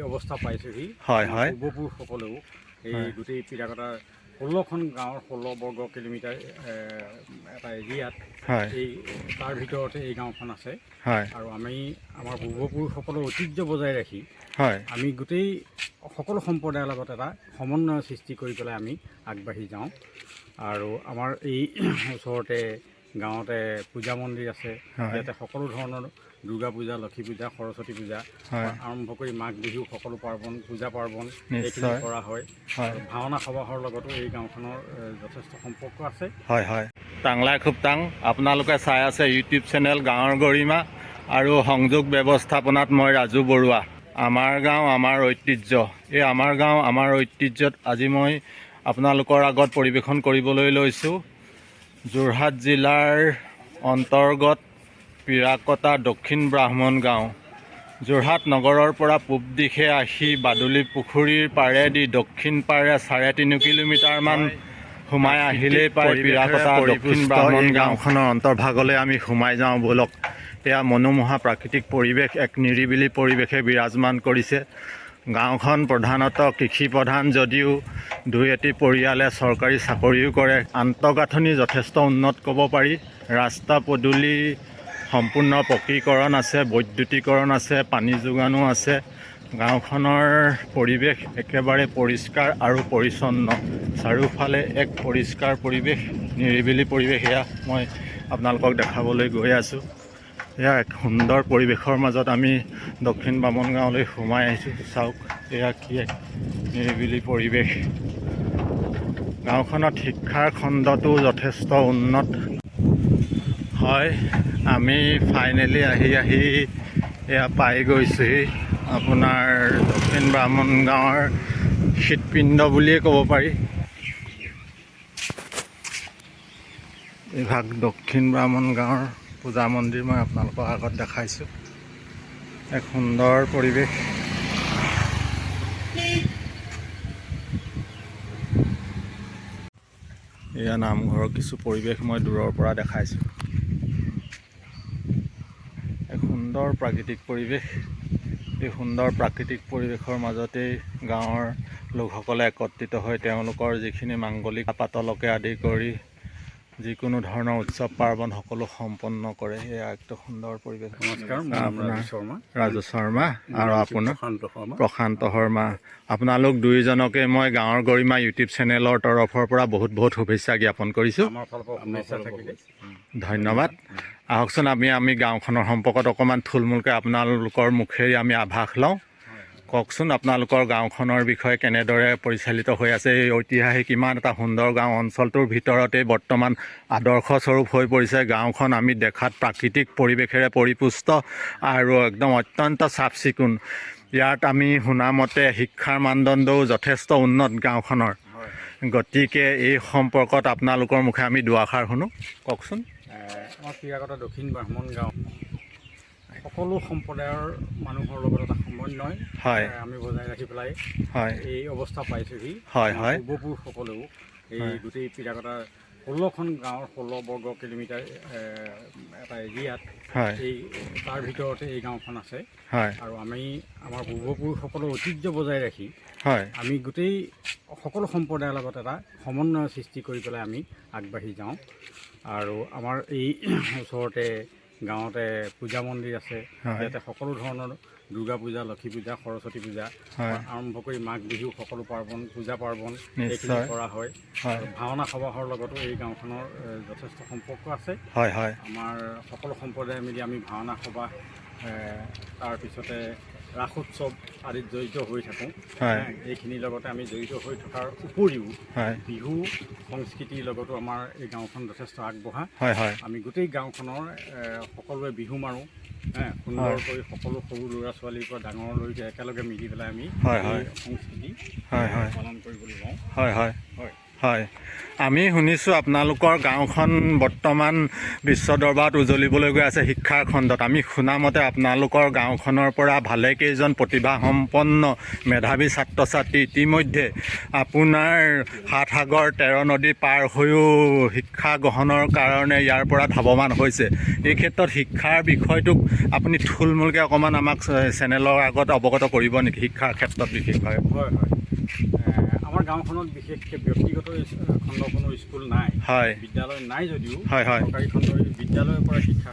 অৱস্থা পাইছোহি। হয় হয় পূৰ্বপুৰুষসকলেও এই গোটেই পিৰাকটাৰ 16খন গাঁৱৰ 16 বৰ্গ কিলোমিটাৰ এটা এৰিয়াত হয় এই তাৰ ভিতৰতে এই গাঁওখন আছে। হয় আৰু আমি আমাৰ পূৰ্বপুৰুষসকলৰ ঐতিহ্য বজাই ৰাখি হয় আমি গোটেই সকলো সম্প্ৰদায়ৰ লগত এটা সমন্বয় সৃষ্টি কৰি পেলাই আমি আগবাঢ়ি যাওঁ। আৰু আমাৰ এই ওচৰতে গাঁৱতে পূজা মন্দিৰ আছে। হয় ইয়াতে সকলো ধৰণৰ দুৰ্গা পূজা, লক্ষী পূজা, সৰস্বতী পূজা হয় আৰম্ভ কৰি মাঘ বিহু সকলো পাৰ্বণ, পূজা পাৰ্বণ এইখিনি নিশ্চয় কৰা হয়। হয় আৰু ভাওনা সবাহৰ লগতো এই গাঁওখনৰ যথেষ্ট সম্পৰ্ক আছে। হয় হয় টাংলাই খুব টাং আপোনালোকে চাই আছে ইউটিউব চেনেল গাঁৱৰ গৰিমা আৰু সংযোগ ব্যৱস্থাপনাত মই ৰাজু বৰুৱা। আমাৰ গাঁও আমাৰ ঐতিহ্য। এই আমাৰ গাঁও আমাৰ ঐতিহ্যত আজি মই আপোনালোকৰ আগত পৰিৱেশন কৰিবলৈ লৈছোঁ যোৰহাট জিলাৰ অন্তৰ্গত পিৰাকটা দক্ষিণ ব্ৰাহ্মণ গাঁও। যোৰহাট নগৰৰ পৰা পূব দিশে আহি বাদুলি পুখুৰীৰ পাৰেদি দক্ষিণ পাৰে 3.5 কিলোমিটাৰমান সোমাই আহিলেই পায় পিৰাকটা দক্ষিণ ব্ৰাহ্মণ গাঁওখনৰ অন্তৰ্ভাগলৈ আমি সোমাই যাওঁ ব'লক। এয়া মনোমোহা প্ৰাকৃতিক পৰিৱেশ, এক নিৰিবিলি পৰিৱেশে বিৰাজমান কৰিছে। গাঁওখন প্ৰধানতঃ কৃষি প্ৰধান যদিও দুই এটি পৰিয়ালে চৰকাৰী চাকৰিও কৰে। আন্তঃগাঁথনি যথেষ্ট উন্নত ক'ব পাৰি। ৰাস্তা পদূলি সম্পূৰ্ণ পকীকৰণ আছে, বৈদ্যুতিকৰণ আছে, পানী যোগানো আছে। গাঁওখনৰ পৰিৱেশ একেবাৰে পৰিষ্কাৰ আৰু পৰিচ্ছন্ন। চাৰিওফালে এক পৰিষ্কাৰ পৰিৱেশ, নিৰিবিলি পৰিৱেশ। এয়া মই আপোনালোকক দেখাবলৈ গৈ আছোঁ। এয়া এক সুন্দৰ পৰিৱেশৰ মাজত আমি দক্ষিণ ব্ৰাহ্মণ গাঁৱলৈ সোমাই আহিছোঁ। চাওক এয়া কি এক নিৰিবিলি পৰিৱেশ। গাঁওখনত শিক্ষাৰ খণ্ডটো যথেষ্ট উন্নত হয়। আমি ফাইনেলি আহি এয়া পাই গৈছোঁহি আপোনাৰ দক্ষিণ ব্ৰাহ্মণ গাঁৱৰ হৃদপিণ্ড বুলিয়ে ক'ব পাৰি। এইভাগ দক্ষিণ ব্ৰাহ্মণ গাঁৱৰ পূজা মন্দিৰ মই আপোনালোকৰ আগত দেখাইছোঁ। এক সুন্দৰ পৰিৱেশ। এয়া নামঘৰৰ কিছু পৰিৱেশ মই দূৰৰ পৰা দেখাইছোঁ। এক সুন্দৰ প্ৰাকৃতিক পৰিৱেশ। এই সুন্দৰ প্ৰাকৃতিক পৰিৱেশৰ মাজতেই গাঁৱৰ লোকসকলে একত্ৰিত হৈ তেওঁলোকৰ যিখিনি মাংগলিক পাতলকে আদি কৰি যিকোনো ধৰণৰ উৎসৱ পাৰ্বণ সকলো সম্পন্ন কৰে। এয়া এক সুন্দৰ পৰিৱেশ। নমস্কাৰ, মই ৰাজু শৰ্মা। ৰাজু শৰ্মা আৰু আপোনাৰ প্ৰশান্ত শৰ্মা। প্ৰশান্ত শৰ্মা। আপোনালোক দুয়োজনকে মই গাঁৱৰ গৰিমা ইউটিউব চেনেলৰ তৰফৰ পৰা বহুত বহুত শুভেচ্ছা জ্ঞাপন কৰিছোঁ। আমাৰ ফালৰ পৰা শুভেচ্ছা থাকিলে। ধন্যবাদ। আহকচোন আমি গাঁওখনৰ সম্পৰ্কত অকণমান থুলমূলকৈ আপোনালোকৰ মুখেৰে আমি আভাস লওঁ। কওকচোন আপোনালোকৰ গাঁওখনৰ বিষয়ে কেনেদৰে পৰিচালিত হৈ আছে। এই ঐতিহাসিক ইমান এটা সুন্দৰ গাঁও অঞ্চলটোৰ ভিতৰতে বৰ্তমান আদৰ্শস্বৰূপ হৈ পৰিছে গাঁওখন। আমি দেখাত প্ৰাকৃতিক পৰিৱেশেৰে পৰিপুষ্ট আৰু একদম অত্যন্ত চাফ চিকুণ। ইয়াত আমি শুনামতে শিক্ষাৰ মানদণ্ডও যথেষ্ট উন্নত গাঁওখনৰ। গতিকে এই সম্পৰ্কত আপোনালোকৰ মুখে আমি দুআষাৰ শুনো, কওকচোন। আমাৰ পিৰাকটা দক্ষিণ ব্ৰাহ্মণ গাঁও সকলো সম্প্ৰদায়ৰ মানুহৰ লগত এটা সমন্বয় হয় আমি বজাই ৰাখি পেলাই হয় এই অৱস্থা পাইছোহি। হয় হয় পূৰ্বপুৰুষসকলেও এই গোটেই পিৰাকটাৰ 16খন গাঁৱৰ 16 বৰ্গ কিলোমিটাৰ এটা এৰিয়াত হয় এই তাৰ ভিতৰতে এই গাঁওখন আছে। হয় আৰু আমি আমাৰ পূৰ্বপুৰুষসকলৰ ঐতিহ্য বজাই ৰাখি হয় আমি গোটেই সকলো সম্প্ৰদায়ৰ লগত এটা সমন্বয় সৃষ্টি কৰি পেলাই আমি আগবাঢ়ি যাওঁ। আৰু আমাৰ এই ওচৰতে গাঁৱতে পূজা মন্দিৰ আছে। ইয়াতে সকলো ধৰণৰ দুৰ্গা পূজা, লক্ষী পূজা, সৰস্বতী পূজা আৰম্ভ কৰি মাঘ বিহু সকলো পাৰ্বণ, পূজা পাৰ্বণ এইখিনি কৰা হয়। আৰু ভাওনা সবাহৰ লগতো এই গাঁওখনৰ যথেষ্ট সম্পৰ্ক আছে। হয় হয় আমাৰ সকলো সম্প্ৰদায়ে মিলি আমি ভাওনা সবাহ তাৰপিছতে ৰাস উৎসৱ আদিত জড়িত হৈ থাকোঁ। এইখিনিৰ লগতে আমি জড়িত হৈ থকাৰ উপৰিও বিহু সংস্কৃতিৰ লগতো আমাৰ এই গাঁওখন যথেষ্ট আগবঢ়া। আমি গোটেই গাঁওখনৰ সকলোৱে বিহু মাৰোঁ সুন্দৰকৈ। সকলো সৰু ল'ৰা ছোৱালীৰ পৰা ডাঙৰলৈকে একেলগে মিলি পেলাই আমি এই সংস্কৃতি পালন কৰিবলৈ যাওঁ। হয়, আমি শুনিছোঁ আপোনালোকৰ গাঁওখন বৰ্তমান বিশ্ব দৰবাৰত উজলিবলৈ গৈ আছে শিক্ষাৰ খণ্ডত। আমি শুনামতে আপোনালোকৰ গাঁওখনৰ পৰা ভালেকেইজন প্ৰতিভাসম্পন্ন মেধাৱী ছাত্ৰ ছাত্ৰী ইতিমধ্যে আপোনাৰ ৭ সাগৰ ১৩ নদী পাৰ হৈও শিক্ষা গ্ৰহণৰ কাৰণে ইয়াৰ পৰা ধাৱমান হৈছে। এই ক্ষেত্ৰত শিক্ষাৰ বিষয়টোক আপুনি থুলমূলকৈ অকণমান আমাক চেনেলৰ আগত অৱগত কৰিব নেকি শিক্ষাৰ ক্ষেত্ৰত বিশেষভাৱে? হয় হয়, আমাৰ গাঁওখনত বিশেষকৈ ব্যক্তিগত খণ্ডৰ কোনো স্কুল নাই, হয়, বিদ্যালয় নাই যদিও হয় হয় চৰকাৰী খণ্ডৰ বিদ্যালয়ৰ পৰা শিক্ষা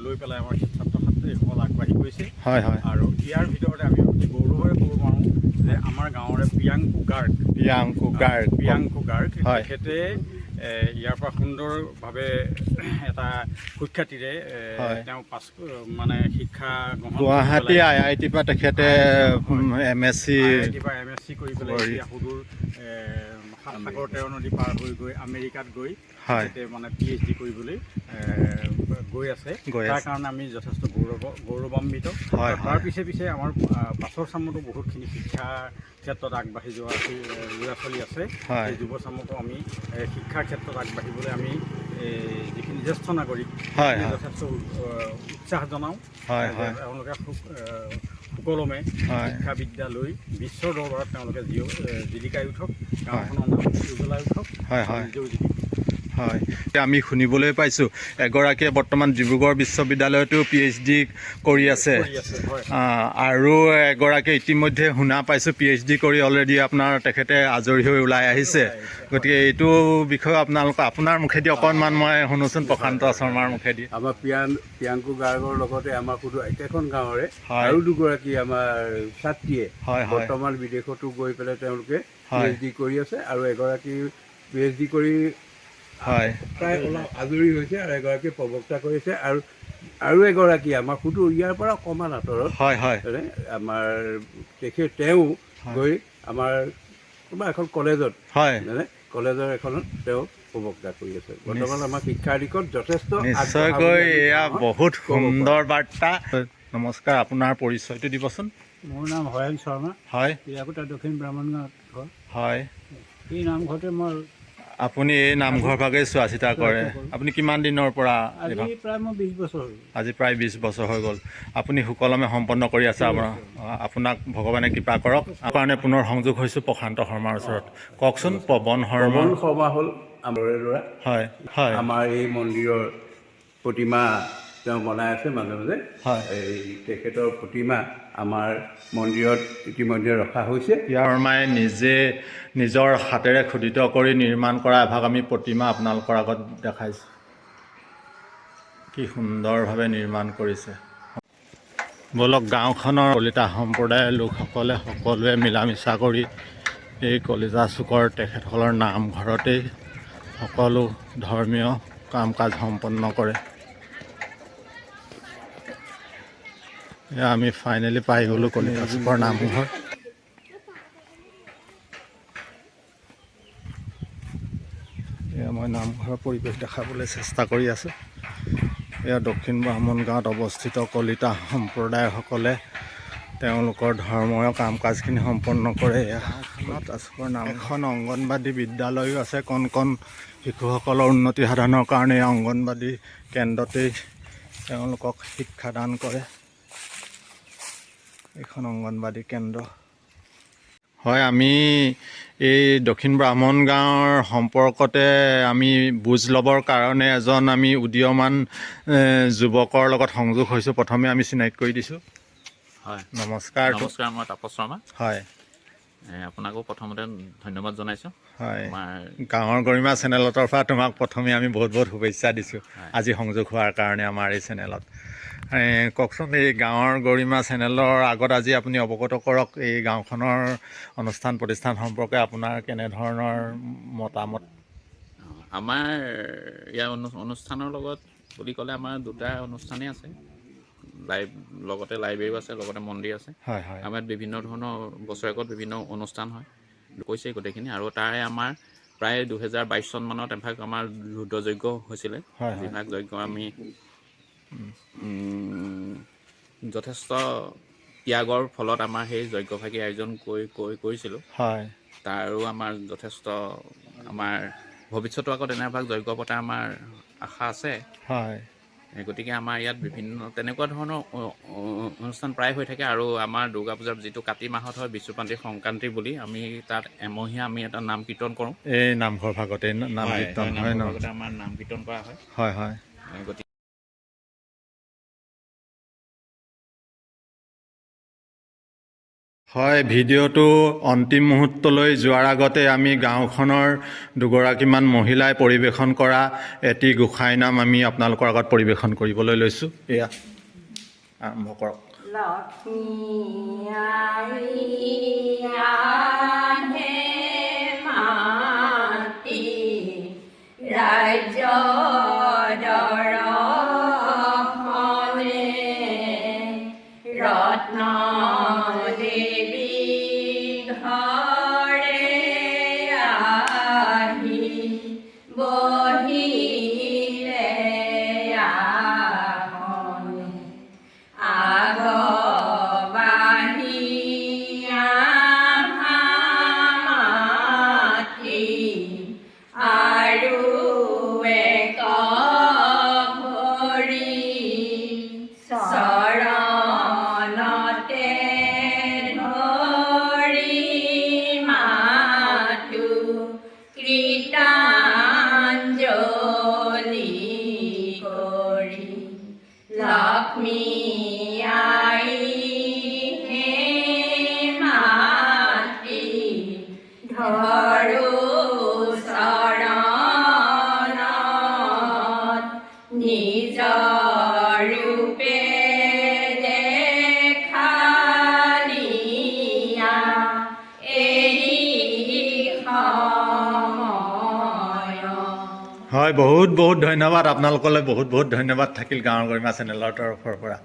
লৈ পেলাই আমাৰ ছাত্ৰ ছাত্ৰীসকল আগবাঢ়ি গৈছে। হয় হয়, আৰু ইয়াৰ ভিতৰতে আমি অতি গৌৰৱেৰে ক'ব পাৰোঁ যে আমাৰ গাঁৱৰে প্ৰিয়াংকু গাৰ্গ হয়। তেখেতে ইয়াৰ পৰা সুন্দৰভাৱে এটা সুখ্যাতিৰে তেওঁ মানে শিক্ষা গ্ৰহণ গুৱাহাটী IIT পৰা তেখেতে MSc কৰি পেলাই এতিয়া সুদূৰ ৭ সাগৰ ১৩ নদী পাৰ হৈ গৈ আমেৰিকাত গৈ তেখেতে মানে PhD কৰিবলৈ গৈ আছে। তাৰ কাৰণে আমি যথেষ্ট গৌৰৱান্বিত। তাৰ পিছে পিছে আমাৰ পাছৰ চামতো বহুতখিনি শিক্ষা ক্ষেত্ৰত আগবাঢ়ি যোৱা ল'ৰা ছোৱালী আছে। সেই যুৱ চামকো আমি শিক্ষাৰ ক্ষেত্ৰত আগবাঢ়িবলৈ আমি যিখিনি জ্যেষ্ঠ নাগৰিক যথেষ্ট উৎসাহ জনাওঁ। তেওঁলোকে সুকলমে শিক্ষা বিদ্যা লৈ বিশ্বৰ দৰবাৰত তেওঁলোকে জিলিকাই উঠক, গাঁওখনৰ নাম উজ্বলাই উঠক, নিজেও জিলিকক। হয়, আমি শুনিবলৈ পাইছোঁ এগৰাকীয়ে বৰ্তমান ডিব্ৰুগড় বিশ্ববিদ্যালয়তো PhD কৰি আছে, আৰু এগৰাকীয়ে ইতিমধ্যে শুনা পাইছোঁ PhD কৰি অলৰেডি তেখেতে আজৰি হৈ ওলাই আহিছে। গতিকে এইটো বিষয়ে আপোনাৰ মুখেদি অকণমান মই শুনোচোন, প্ৰশান্ত শৰ্মাৰ মুখেদি। আমাৰ প্ৰিয়াংকু গাৰ্গৰ লগতে আমাৰ শুধু একেখন গাঁৱৰে আৰু দুগৰাকী আমাৰ ছাত্ৰীয়ে বৰ্তমান বিদেশতো গৈ পেলাই তেওঁলোকে PhD কৰি আছে, আৰু এগৰাকী PhD কৰি প্ৰায় অলপ আজৰি হৈছে, আৰু এগৰাকী প্ৰবক্তা কৰিছে, আৰু এগৰাকী আমাৰ শুধু ইয়াৰ পৰা অকণমান আঁতৰত আমাৰ তেওঁ গৈ আমাৰ কোনোবা এখন কলেজত কলেজৰ এখনত তেওঁ প্ৰবক্তা কৰি আছে। বৰ্তমান আমাৰ শিক্ষাৰ দিশত যথেষ্ট নিশ্চয়কৈ এয়া বহুত সুন্দৰ বাৰ্তা। নমস্কাৰ, আপোনাৰ পৰিচয়টো দিবচোন। মোৰ নাম হৰেণ শৰ্মা। হয়, ইয়াকোটা দক্ষিণ ব্ৰাহ্মণগাঁৱত ঘৰ। হয়, এই নামঘৰতে মই আপুনি এই নামঘৰ ভাগে চোৱা চিতা কৰে। আপুনি কিমান দিনৰ পৰা? প্ৰায় মই 20 বছৰ হ'ল। আজি প্ৰায় 20 বছৰ হৈ গ'ল। আপুনি সুকলমে সম্পন্ন কৰি আছে। আপোনাক ভগৱানে কৃপা কৰক। কাৰণে পুনৰ সংযোগ হৈছোঁ প্ৰশান্ত শৰ্মাৰ ওচৰত। কওকচোন। পৱন শৰ্মা হ'ল আমৰে ল'ৰা। হয় হয়, আমাৰ এই মন্দিৰৰ প্ৰতিমা তেওঁ বনাই আছে মাজে মাজে। এই তেখেতৰ প্ৰতিমা আমাৰ মন্দিৰত ইতিমধ্যে ৰখা হৈছে। শৰ্মাই নিজে নিজৰ হাতেৰে খোদিত কৰি নিৰ্মাণ কৰা এভাগ আমি প্ৰতিমা আপোনালোকৰ আগত দেখাইছোঁ। কি সুন্দৰভাৱে নিৰ্মাণ কৰিছে। বলক, গাঁওখনৰ কলিতা সম্প্ৰদায়ৰ লোকসকলে সকলোৱে মিলা মিছা কৰি এই কলিতা চুকৰ তেখেতসকলৰ নামঘৰতেই সকলো ধৰ্মীয় কাম কাজ সম্পন্ন কৰে। আমি ফাইনেলি পাই গ'লোঁ কলিতা চুকৰ নামঘৰ। এয়া মই নামঘৰৰ পৰিৱেশ দেখাবলৈ চেষ্টা কৰি আছোঁ। এয়া দক্ষিণ ব্ৰাহ্মণ গাঁৱত অৱস্থিত কলিতা সম্প্ৰদায়সকলে তেওঁলোকৰ ধৰ্মীয় কাম কাজখিনি সম্পন্ন কৰে। এয়া কলিতা চুকৰ নাম। এখন অংগনবাদী বিদ্যালয়ো আছে। কণ কণ শিশুসকলৰ উন্নতি সাধনৰ কাৰণে অংগনবাদী কেন্দ্ৰতেই তেওঁলোকক শিক্ষাদান কৰে। এইখন অংগনবাদী কেন্দ্ৰ। হয়, আমি এই দক্ষিণ ব্ৰাহ্মণ গাঁৱৰ সম্পৰ্কতে আমি বুজ ল'বৰ কাৰণে এজন আমি উদীয়মান যুৱকৰ লগত সংযোগ হৈছোঁ। প্ৰথমে আমি চিনাকি কৰি দিছোঁ। হয়, নমস্কাৰ। মই তাপস শৰ্মা। হয়, আপোনাকো প্ৰথমতে ধন্যবাদ জনাইছোঁ। হয়, গাঁৱৰ গৰিমা চেনেলৰ পৰা তোমাক প্ৰথমে আমি বহুত বহুত শুভেচ্ছা দিছোঁ আজি সংযোগ হোৱাৰ কাৰণে আমাৰ এই চেনেলত। কওকচোন, এই গাঁৱৰ গৰিমা চেনেলৰ আগত আজি আপুনি অৱগত কৰক এই গাঁওখনৰ অনুষ্ঠান প্ৰতিষ্ঠান সম্পৰ্কে আপোনাৰ কেনেধৰণৰ মতামত? আমাৰ ইয়াৰ অনুষ্ঠানৰ লগত বুলি ক'লে আমাৰ দুটা অনুষ্ঠানেই আছে। লগতে লাইব্ৰেৰীও আছে, লগতে মন্দিৰ আছে। হয় হয়, আমাৰ বিভিন্ন ধৰণৰ বছৰেকত বিভিন্ন অনুষ্ঠান হয়, কৈছে গোটেইখিনি। আৰু তাৰে আমাৰ প্ৰায় 2022 চনমানত এভাগ আমাৰ ৰুদ্ৰযজ্ঞ হৈছিলে। যিভাগ যজ্ঞ আমি যথেষ্ট ত্যাগৰ ফলত আমাৰ সেই যজ্ঞভাগী আয়োজন কৰিছিলোঁ। তাৰো আমাৰ যথেষ্ট আমাৰ ভৱিষ্যতো আকৌ তেনেভাগ যজ্ঞ পতাৰ আমাৰ আশা আছে। হয় গতিকে আমাৰ ইয়াত বিভিন্ন তেনেকুৱা ধৰণৰ অনুষ্ঠান প্ৰায় হৈ থাকে। আৰু আমাৰ দুৰ্গা পূজাৰ যিটো কাতি মাহত হয় বিশ্বপান্তি সংক্ৰান্তি বুলি আমি তাত এমহীয়া আমি এটা নাম কীৰ্তন কৰোঁ। এই নামঘৰ ভাগতে নাম কীৰ্তন হয় ন? নামঘৰ ভাগতে আমাৰ নাম কীৰ্তন কৰা হয়। হয় হয় গতিকে হয়, ভিডিঅ'টো অন্তিম মুহূৰ্তলৈ যোৱাৰ আগতে আমি গাঁওখনৰ দুগৰাকীমান মহিলাই পৰিৱেশন কৰা এটি গোসাঁই নাম আমি আপোনালোকৰ আগত পৰিৱেশন কৰিবলৈ লৈছোঁ। এয়া আৰম্ভ কৰক। লক্ষ্মী আই আহে মাতি ৰাজ্য দৰখনে ৰত্ন দেৱী ঘৰে আহি বহিলে আহনে আগবাঢ়ি আহা মাতি আৰু এক ভৰি চৰণতে ধৰি মাতো কৃতাঞ্জলি কৰি লক্ষ্মী আই হে মাতি ধৰো চৰণত নিজ ৰূপে দেখালিয়া এই সময়। হয়, বহুত বহুত ধন্যবাদ আপোনালোকলৈ। বহুত বহুত ধন্যবাদ থাকিল গাঁৱৰ গৰিমা চেনেলৰ তৰফৰ পৰা।